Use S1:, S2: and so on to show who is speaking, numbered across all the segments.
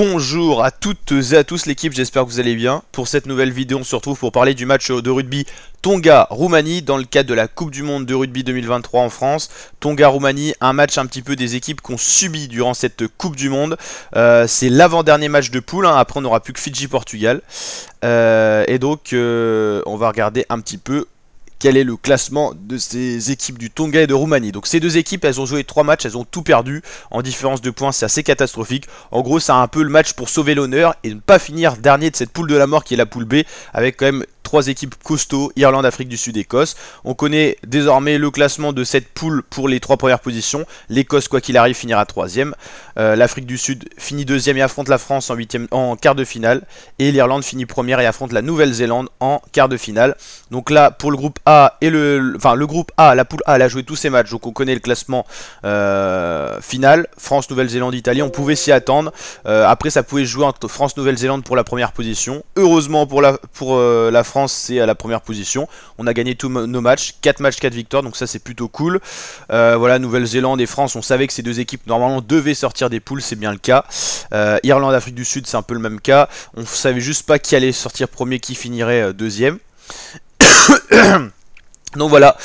S1: Bonjour à toutes et à tous l'équipe, j'espère que vous allez bien. Pour cette nouvelle vidéo, on se retrouve pour parler du match de rugby Tonga-Roumanie dans le cadre de la Coupe du Monde de rugby 2023 en France. Tonga-Roumanie, un match un petit peu des équipes qu'on subit durant cette Coupe du Monde. C'est l'avant-dernier match de poule, hein. Après on n'aura plus que Fidji-Portugal. Et donc on va regarder un petit peu quel est le classement de ces équipes du Tonga et de Roumanie. Donc ces deux équipes, elles ont joué 3 matchs, elles ont tout perdu. En différence de points, c'est assez catastrophique. En gros, c'est un peu le match pour sauver l'honneur et ne pas finir dernier de cette poule de la mort qui est la poule B, avec quand même 3 équipes costauds, Irlande, Afrique du Sud, Écosse. On connaît désormais le classement de cette poule pour les 3 premières positions. L'Écosse, quoi qu'il arrive, finira 3ème. L'Afrique du Sud finit 2ème et affronte la France en quart de finale. Et l'Irlande finit première et affronte la Nouvelle-Zélande en quart de finale. Donc là, pour le groupe A et le groupe A, la poule A, elle a joué tous ses matchs. Donc on connaît le classement final. France, Nouvelle-Zélande, Italie. On pouvait s'y attendre. Après, ça pouvait jouer entre France, Nouvelle-Zélande pour la première position. Heureusement pour la France, c'est à la première position. On a gagné tous nos matchs, 4 matchs, 4 victoires, donc ça c'est plutôt cool. Voilà, Nouvelle-Zélande et France, on savait que ces deux équipes normalement devaient sortir des poules, c'est bien le cas. Irlande, Afrique du Sud, c'est un peu le même cas. On savait juste pas qui allait sortir premier, qui finirait deuxième. Donc voilà,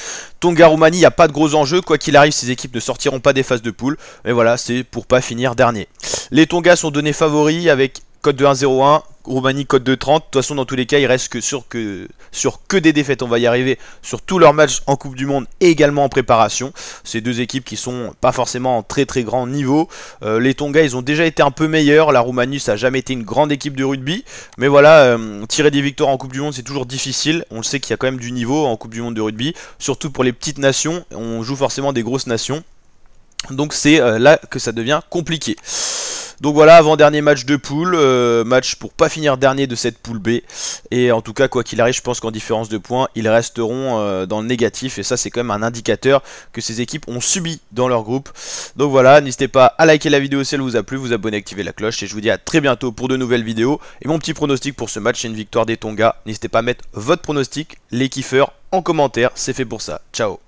S1: Tonga-Roumanie, il n'y a pas de gros enjeux, quoi qu'il arrive, ces équipes ne sortiront pas des phases de poule. Mais voilà, c'est pour pas finir dernier. Les Tonga sont donnés favoris avec cote de 1,01, Roumanie cote de 30. De toute façon, dans tous les cas, il reste que sur que des défaites. On va y arriver sur tous leurs matchs en Coupe du Monde et également en préparation. Ces deux équipes qui sont pas forcément en très très grand niveau. Les Tonga, ils ont déjà été un peu meilleurs. La Roumanie, ça n'a jamais été une grande équipe de rugby. Mais voilà, tirer des victoires en Coupe du Monde, c'est toujours difficile. On le sait qu'il y a quand même du niveau en Coupe du Monde de rugby. Surtout pour les petites nations. On joue forcément des grosses nations. Donc c'est là que ça devient compliqué. Donc voilà, avant-dernier match de poule, match pour pas finir dernier de cette poule B. Et en tout cas, quoi qu'il arrive, je pense qu'en différence de points, ils resteront dans le négatif. Et ça, c'est quand même un indicateur que ces équipes ont subi dans leur groupe. Donc voilà, n'hésitez pas à liker la vidéo si elle vous a plu, vous abonner, activer la cloche. Et je vous dis à très bientôt pour de nouvelles vidéos. Et mon petit pronostic pour ce match, c'est une victoire des Tonga. N'hésitez pas à mettre votre pronostic, les kiffeurs, en commentaire. C'est fait pour ça. Ciao.